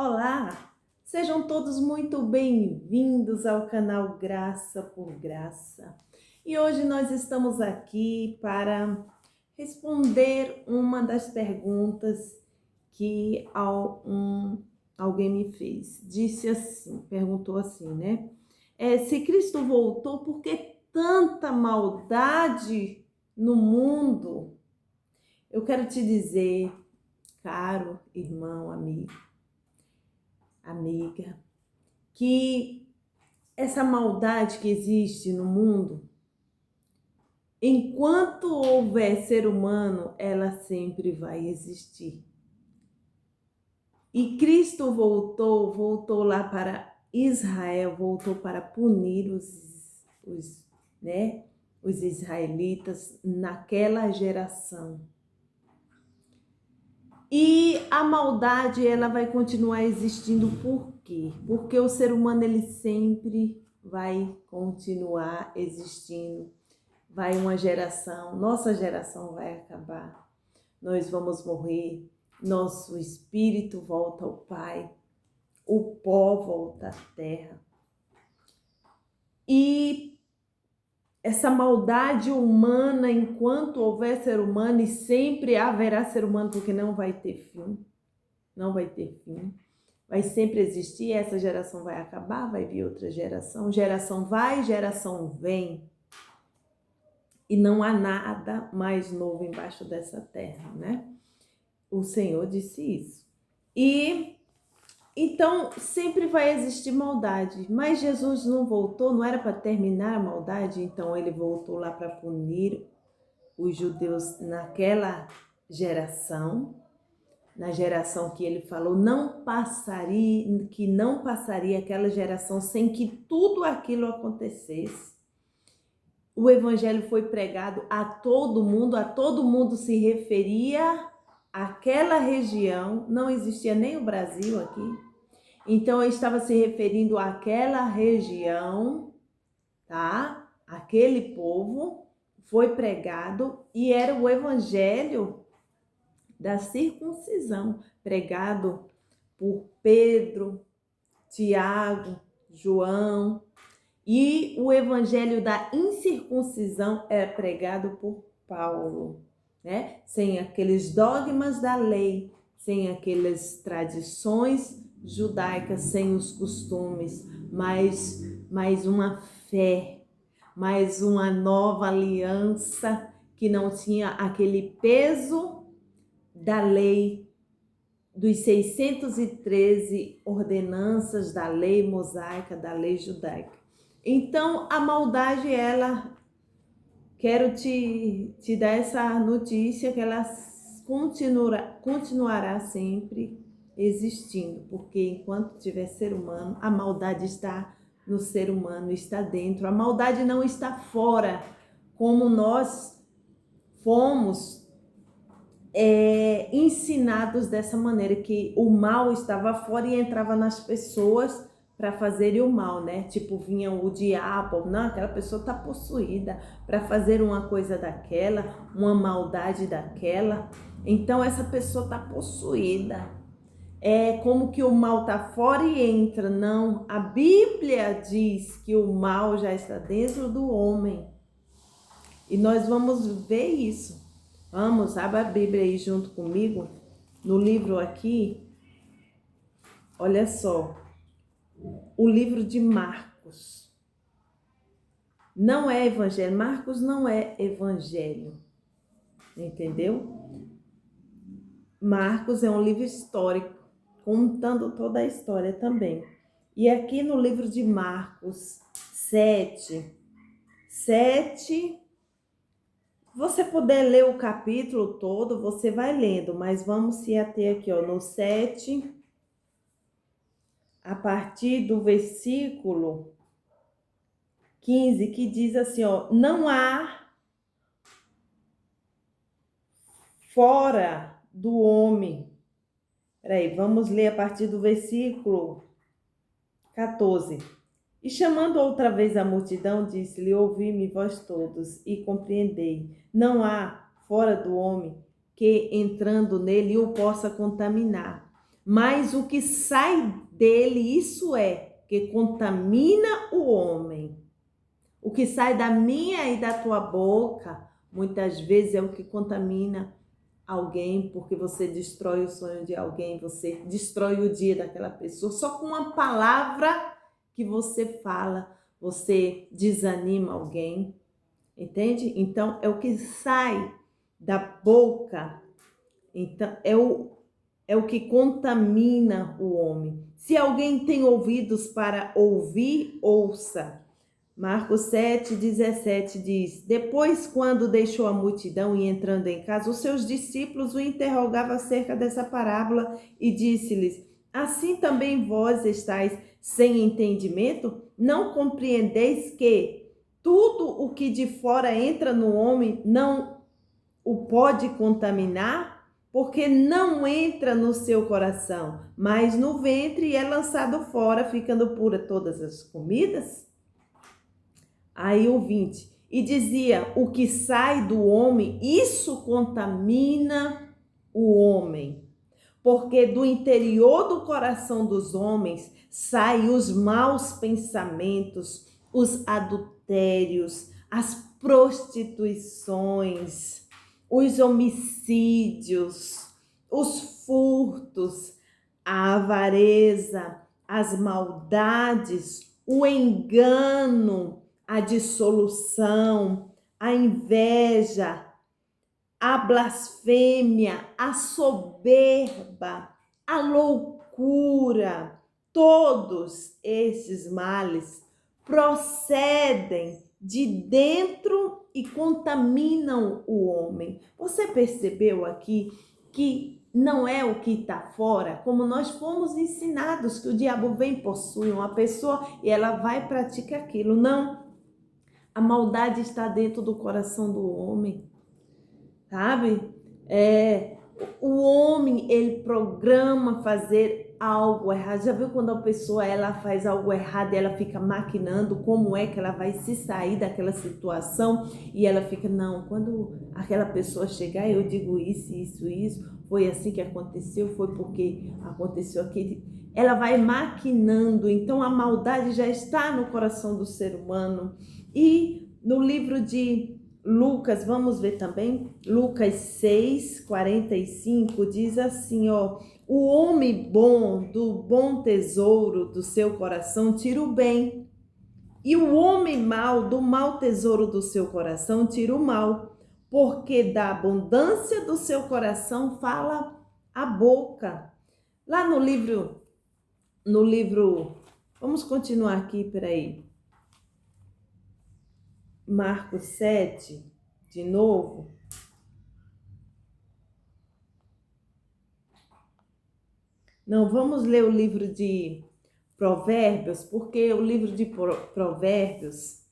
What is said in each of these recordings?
Olá, sejam todos muito bem-vindos ao canal Graça por Graça. E hoje nós estamos aqui para responder uma das perguntas que alguém me fez. Disse assim, perguntou assim, né? Se Cristo voltou, por que tanta maldade no mundo? Eu quero te dizer, caro irmão, amiga, que essa maldade que existe no mundo, enquanto houver ser humano, ela sempre vai existir. E Cristo voltou lá para Israel, voltou para punir os israelitas naquela geração. E a maldade, ela vai continuar existindo por quê? Porque o ser humano, ele sempre vai continuar existindo. Vai uma geração, nossa geração vai acabar. Nós vamos morrer, nosso espírito volta ao Pai, o pó volta à terra. E essa maldade humana, enquanto houver ser humano, e sempre haverá ser humano, porque não vai ter fim, não vai ter fim, vai sempre existir. Essa geração vai acabar, vai vir outra geração vai, geração vem, e não há nada mais novo embaixo dessa terra, né? O Senhor disse isso. E então sempre vai existir maldade, mas Jesus não voltou, não era para terminar a maldade, então ele voltou lá para punir os judeus naquela geração, na geração que ele falou, que não passaria aquela geração sem que tudo aquilo acontecesse. O evangelho foi pregado a todo mundo se referia àquela região, não existia nem o Brasil aqui. Então, eu estava se referindo àquela região, tá? Aquele povo foi pregado e era o evangelho da circuncisão, pregado por Pedro, Tiago, João, e o evangelho da incircuncisão é pregado por Paulo, né? Sem aqueles dogmas da lei, sem aquelas tradições judaicas, sem os costumes, mas uma fé, mais uma nova aliança que não tinha aquele peso da lei, dos 613 ordenanças da lei mosaica, da lei judaica. Então, a maldade, quero te dar essa notícia que ela continuará sempre existindo, porque enquanto tiver ser humano, a maldade está no ser humano, está dentro. A maldade não está fora, como nós fomos ensinados dessa maneira, que o mal estava fora e entrava nas pessoas para fazerem o mal, né? Tipo, vinha o diabo, não, aquela pessoa está possuída para fazer uma coisa daquela, uma maldade daquela. Então, essa pessoa está possuída. É como que o mal está fora e entra. Não, a Bíblia diz que o mal já está dentro do homem. E nós vamos ver isso. Vamos, abra a Bíblia aí junto comigo, no livro aqui, olha só, o livro de Marcos. Não é evangelho, Marcos não é evangelho, entendeu? Marcos é um livro histórico, contando toda a história também. E aqui no livro de Marcos 7, você puder ler o capítulo todo, você vai lendo, mas vamos se ater aqui, ó, no 7, a partir do versículo 15, que diz assim, ó, não há fora do homem. Peraí, vamos ler a partir do versículo 14. E chamando outra vez a multidão, disse-lhe, ouvi-me vós todos e compreendei. Não há fora do homem que entrando nele o possa contaminar, mas o que sai dele, isso é, que contamina o homem. O que sai da minha e da tua boca, muitas vezes é o que contamina alguém, porque você destrói o sonho de alguém, você destrói o dia daquela pessoa. Só com uma palavra que você fala, você desanima alguém, entende? Então, é o que sai da boca, então é o que contamina o homem. Se alguém tem ouvidos para ouvir, ouça. Marcos 7,17 diz: Depois, quando deixou a multidão e entrando em casa, os seus discípulos o interrogavam acerca dessa parábola e disse-lhes: Assim também vós estáis sem entendimento? Não compreendeis que tudo o que de fora entra no homem não o pode contaminar? Porque não entra no seu coração, mas no ventre e é lançado fora, ficando pura todas as comidas? Aí o 20, e dizia: o que sai do homem, isso contamina o homem, porque do interior do coração dos homens saem os maus pensamentos, os adultérios, as prostituições, os homicídios, os furtos, a avareza, as maldades, o engano, a dissolução, a inveja, a blasfêmia, a soberba, a loucura. Todos esses males procedem de dentro e contaminam o homem. Você percebeu aqui que não é o que está fora, como nós fomos ensinados, que o diabo vem, possui uma pessoa e ela vai praticar aquilo. Não. A maldade está dentro do coração do homem, sabe? O homem, ele programa fazer algo errado. Já viu quando a pessoa ela faz algo errado e ela fica maquinando como é que ela vai se sair daquela situação e ela fica, não, quando aquela pessoa chegar eu digo isso, foi assim que aconteceu, foi porque aconteceu aquilo. Ela vai maquinando, então a maldade já está no coração do ser humano. E no livro de Lucas, vamos ver também, Lucas 6:45 diz assim, ó: o homem bom do bom tesouro do seu coração tira o bem, e o homem mau do mau tesouro do seu coração tira o mal, porque da abundância do seu coração fala a boca. Lá no livro, vamos continuar aqui, peraí. Marcos 7, de novo. Não, vamos ler o livro de Provérbios, porque o livro de Provérbios,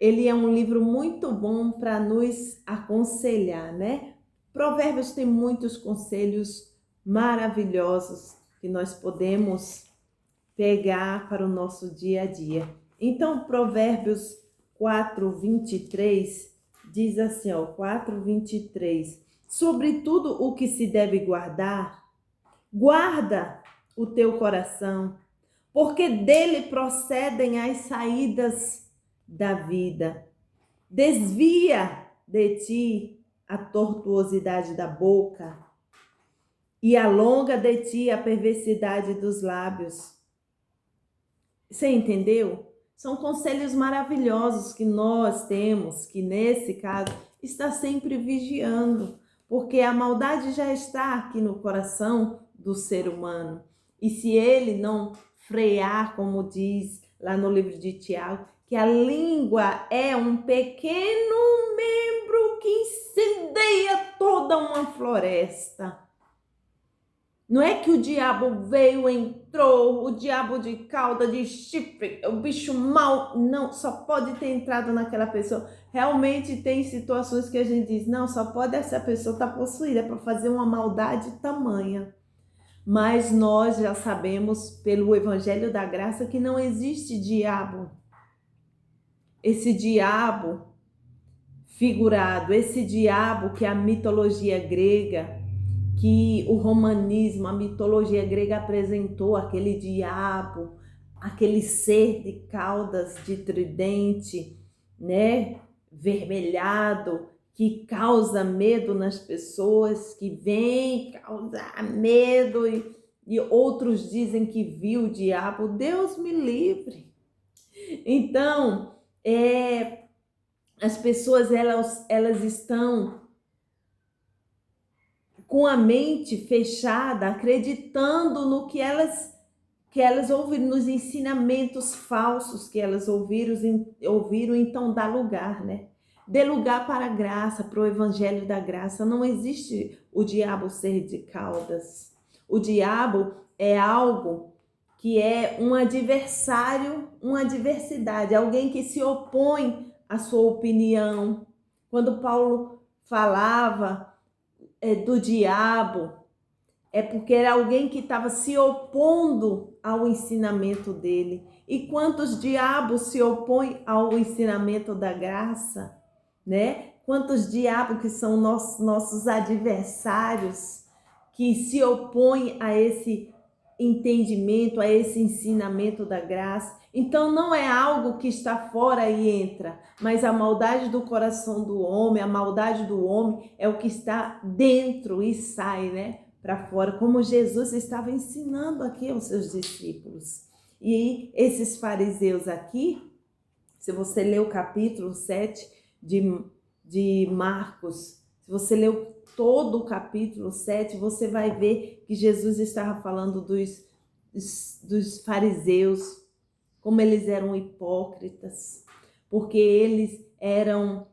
ele é um livro muito bom para nos aconselhar, né? Provérbios tem muitos conselhos maravilhosos que nós podemos pegar para o nosso dia a dia. Então, Provérbios 4:23 diz assim, ó, 4:23: sobre tudo o que se deve guardar, guarda o teu coração, porque dele procedem as saídas da vida. Desvia de ti a tortuosidade da boca e alonga de ti a perversidade dos lábios. Você entendeu? São conselhos maravilhosos que nós temos, que nesse caso está sempre vigiando, porque a maldade já está aqui no coração do ser humano. E se ele não frear, como diz lá no livro de Tiago, que a língua é um pequeno membro que incendeia toda uma floresta. Não é que o diabo veio, entrou, o diabo de cauda, de chifre, o bicho mau. Não, só pode ter entrado naquela pessoa. Realmente tem situações que a gente diz, não, só pode essa pessoa estar possuída para fazer uma maldade tamanha. Mas nós já sabemos pelo Evangelho da Graça que não existe diabo. Esse diabo figurado, esse diabo que a mitologia grega, que o romanismo, a mitologia grega apresentou aquele diabo, aquele ser de caudas de tridente, né, vermelhado, que causa medo nas pessoas, que vem causar medo e outros dizem que viu o diabo. Deus me livre. Então, as pessoas elas estão com a mente fechada, acreditando no que elas ouviram, nos ensinamentos falsos que elas ouviram, então dá lugar, né? Dê lugar para a graça, para o evangelho da graça. Não existe o diabo ser de caudas. O diabo é algo que é um adversário, uma adversidade, alguém que se opõe à sua opinião. Quando Paulo falava do diabo, é porque era alguém que estava se opondo ao ensinamento dele. E quantos diabos se opõem ao ensinamento da graça, né? Quantos diabos que são nossos adversários, que se opõem a esse entendimento, a esse ensinamento da graça. Então não é algo que está fora e entra, mas a maldade do coração do homem, a maldade do homem é o que está dentro e sai, né, para fora, como Jesus estava ensinando aqui aos seus discípulos. E esses fariseus aqui, se você ler o capítulo 7 de Marcos, se você ler todo o capítulo 7, você vai ver que Jesus estava falando dos fariseus, como eles eram hipócritas, porque eles eram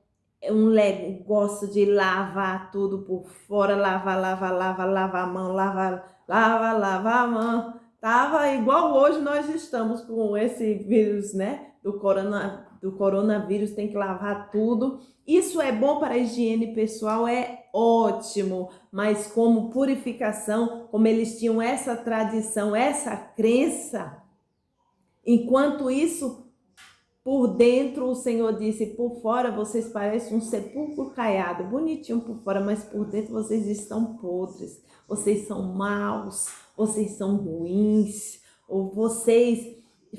gosto de lavar tudo por fora, lavar a mão, lavar a mão. Tava igual hoje nós estamos com esse vírus, né? Do coronavírus, tem que lavar tudo. Isso é bom para a higiene pessoal, é ótimo, mas como purificação, como eles tinham essa tradição, essa crença, enquanto isso, por dentro, o Senhor disse, por fora vocês parecem um sepulcro caiado, bonitinho por fora, mas por dentro vocês estão podres, vocês são maus, vocês são ruins, ou vocês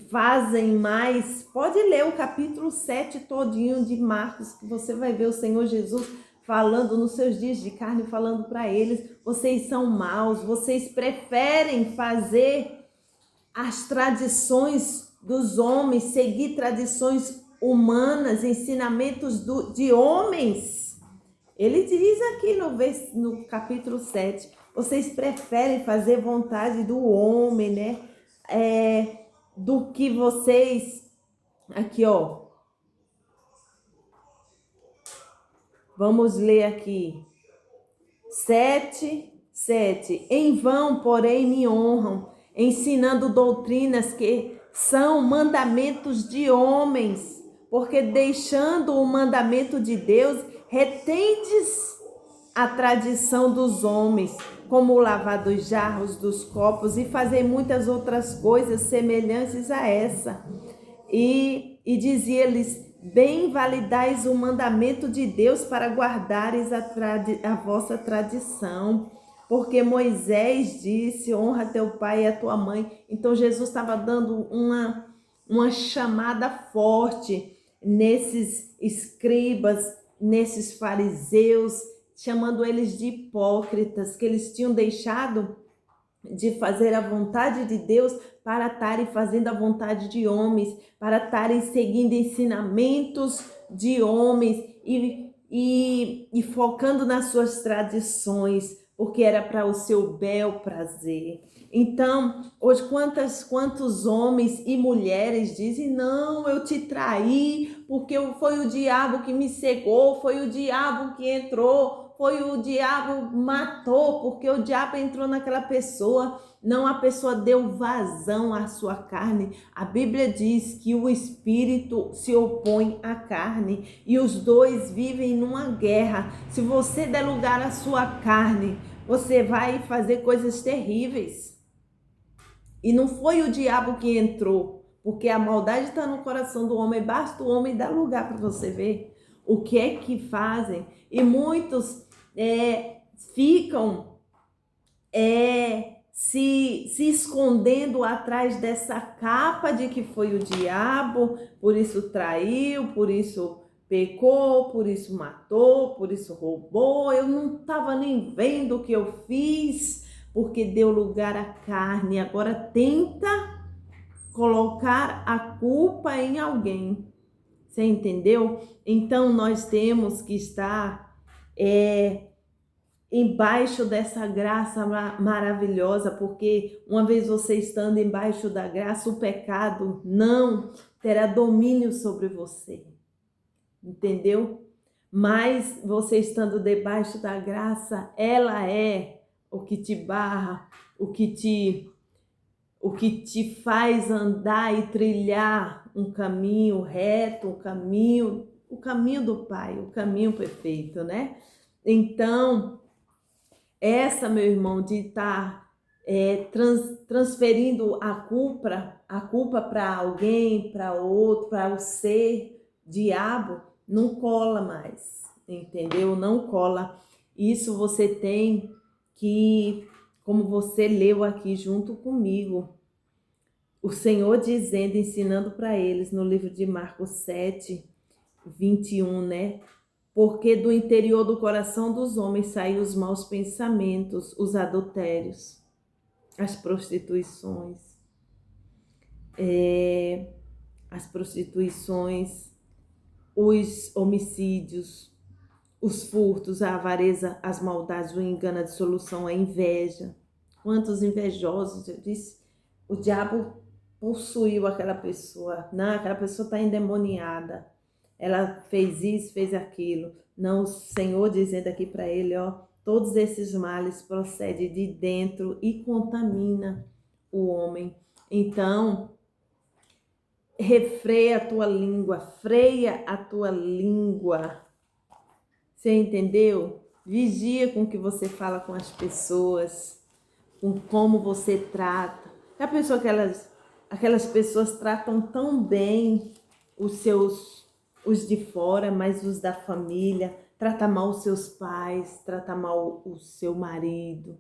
fazem mais. Pode ler o capítulo 7 todinho de Marcos, que você vai ver o Senhor Jesus falando nos seus dias de carne, falando para eles, vocês são maus, vocês preferem fazer as tradições dos homens, seguir tradições humanas, ensinamentos de homens. Ele diz aqui no capítulo 7, vocês preferem fazer vontade do homem, né? Do que vocês... Aqui, ó. Vamos ler aqui. 7. Em vão, porém, me honram, ensinando doutrinas que são mandamentos de homens, porque deixando o mandamento de Deus, retendes a tradição dos homens, como o lavar dos jarros, dos copos e fazer muitas outras coisas semelhantes a essa. E dizia-lhes, bem validais o mandamento de Deus para guardares a vossa tradição. Porque Moisés disse, honra teu pai e a tua mãe. Então Jesus estava dando uma chamada forte nesses escribas, nesses fariseus, chamando eles de hipócritas, que eles tinham deixado de fazer a vontade de Deus para estarem fazendo a vontade de homens, para estarem seguindo ensinamentos de homens e focando nas suas tradições, porque era para o seu bel prazer. Então, hoje quantos homens e mulheres dizem, não, eu te traí, porque foi o diabo que me cegou, foi o diabo que entrou, foi o diabo matou, porque o diabo entrou naquela pessoa. Não, a pessoa deu vazão à sua carne. A Bíblia diz que o espírito se opõe à carne e os dois vivem numa guerra. Se você der lugar à sua carne, você vai fazer coisas terríveis. E não foi o diabo que entrou, porque a maldade está no coração do homem. Basta o homem dar lugar para você ver o que é que fazem. E muitos ficam se escondendo atrás dessa capa de que foi o diabo, por isso traiu, por isso pecou, por isso matou, por isso roubou. Eu não estava nem vendo o que eu fiz, porque deu lugar à carne. Agora tenta colocar a culpa em alguém. Você entendeu? Então nós temos que estar embaixo dessa graça maravilhosa, porque uma vez você estando embaixo da graça, o pecado não terá domínio sobre você, entendeu? Mas você estando debaixo da graça, ela é o que te barra, o que te faz andar e trilhar um caminho reto, o caminho do Pai, o caminho perfeito, né? Então, essa, meu irmão, de estar transferindo a culpa para alguém, para outro, para o ser diabo, não cola mais, entendeu? Não cola. Isso você tem que, como você leu aqui junto comigo, o Senhor dizendo, ensinando para eles no livro de Marcos 7, 21, né? Porque do interior do coração dos homens saem os maus pensamentos, os adultérios, as prostituições, os homicídios, os furtos, a avareza, as maldades, o engano, a dissolução, a inveja. Quantos invejosos, eu disse, o diabo possuiu aquela pessoa. Não, aquela pessoa está endemoniada. Ela fez isso, fez aquilo. Não, o Senhor dizendo aqui para ele, ó, todos esses males procedem de dentro e contamina o homem. Então, refreia a tua língua, freia a tua língua. Você entendeu? Vigia com o que você fala com as pessoas, com como você trata. Já pensou que aquelas pessoas tratam tão bem os de fora, mas os da família, trata mal os seus pais, trata mal o seu marido,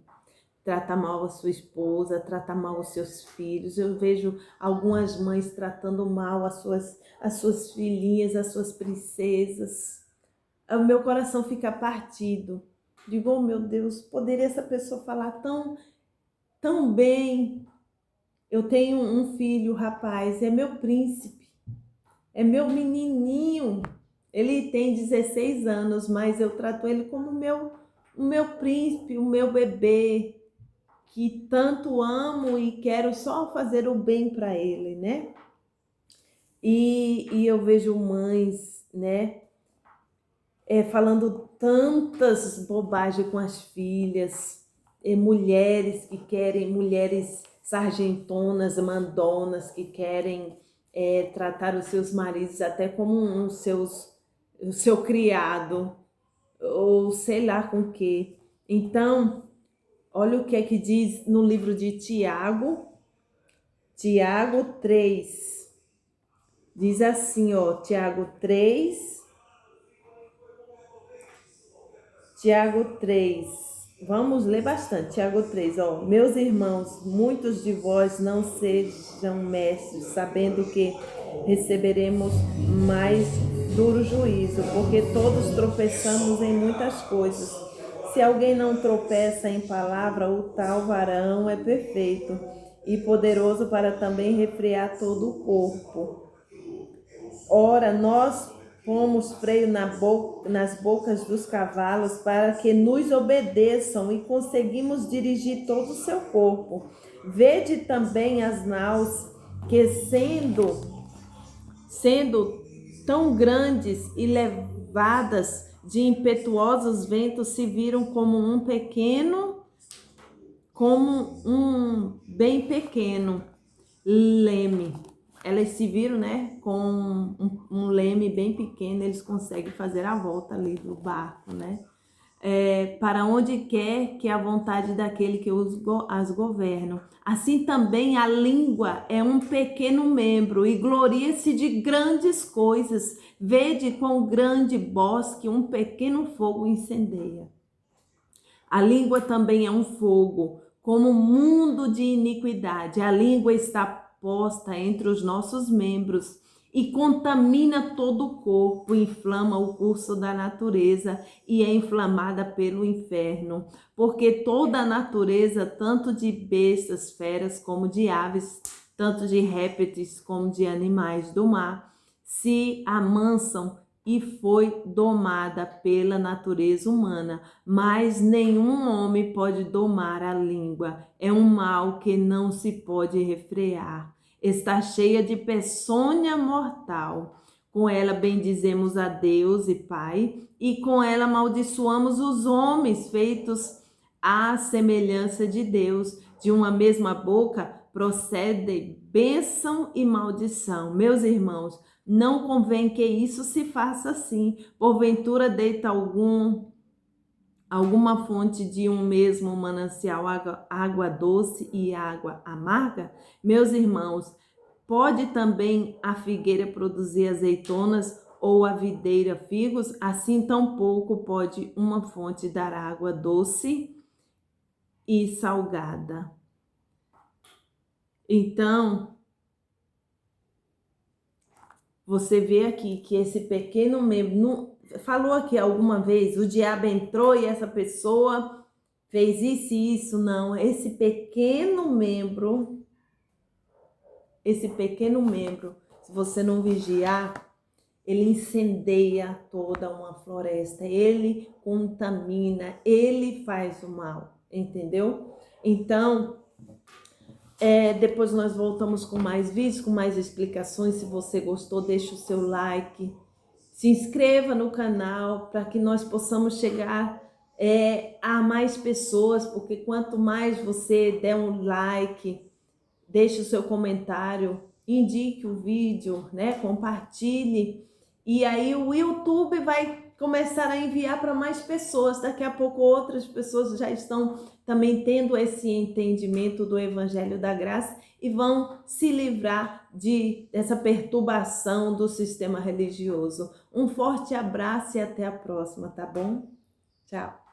trata mal a sua esposa, trata mal os seus filhos. Eu vejo algumas mães tratando mal as suas filhinhas, as suas princesas. O meu coração fica partido. Digo, oh meu Deus, poderia essa pessoa falar tão bem. Eu tenho um filho, rapaz, é meu príncipe. É meu menininho, ele tem 16 anos, mas eu trato ele como o meu príncipe, o meu bebê, que tanto amo e quero só fazer o bem para ele, né? E eu vejo mães, né, falando tantas bobagens com as filhas, mulheres que querem, mulheres sargentonas, mandonas, que querem tratar os seus maridos até como o seu criado, ou sei lá com que. Então, olha o que é que diz no livro de Tiago 3. Diz assim, ó, Tiago 3, vamos ler bastante, Tiago 3, ó. Meus irmãos, muitos de vós não sejam mestres, sabendo que receberemos mais duro juízo, porque todos tropeçamos em muitas coisas. Se alguém não tropeça em palavra, o tal varão é perfeito e poderoso para também refrear todo o corpo. Ora, nós pomos freio nas bocas dos cavalos para que nos obedeçam e conseguimos dirigir todo o seu corpo. Vede também as naus que sendo tão grandes e levadas de impetuosos ventos se viram como bem pequeno leme. Elas se viram, né, com um leme bem pequeno, eles conseguem fazer a volta ali do barco, né? Para onde quer que a vontade daquele que as governa. Assim também a língua é um pequeno membro e gloria-se de grandes coisas. Vede quão grande bosque um pequeno fogo incendeia. A língua também é um fogo, como um mundo de iniquidade. A língua está posta entre os nossos membros e contamina todo o corpo, inflama o curso da natureza e é inflamada pelo inferno, porque toda a natureza, tanto de bestas, feras, como de aves, tanto de répteis como de animais do mar, se amansam e foi domada pela natureza humana, mas nenhum homem pode domar a língua. É um mal que não se pode refrear. Está cheia de peçonha mortal. Com ela bendizemos a Deus e Pai, e com ela amaldiçoamos os homens feitos à semelhança de Deus. De uma mesma boca procedem bênção e maldição. Meus irmãos, não convém que isso se faça assim. Porventura deita alguma fonte de um mesmo manancial água doce e água amarga? Meus irmãos, pode também a figueira produzir azeitonas ou a videira figos? Assim tampouco pode uma fonte dar água doce e salgada. Então, você vê aqui que esse pequeno membro, falou aqui alguma vez, o diabo entrou e essa pessoa fez isso e isso, não. Esse pequeno membro, se você não vigiar, ele incendeia toda uma floresta, ele contamina, ele faz o mal, entendeu? Então, depois nós voltamos com mais vídeos, com mais explicações. Se você gostou, deixa o seu like, se inscreva no canal para que nós possamos chegar a mais pessoas, porque quanto mais você der um like, deixe o seu comentário, indique o vídeo, né? Compartilhe, e aí o YouTube vai começar a enviar para mais pessoas. Daqui a pouco outras pessoas já estão também tendo esse entendimento do Evangelho da Graça e vão se livrar dessa perturbação do sistema religioso. Um forte abraço e até a próxima, tá bom? Tchau!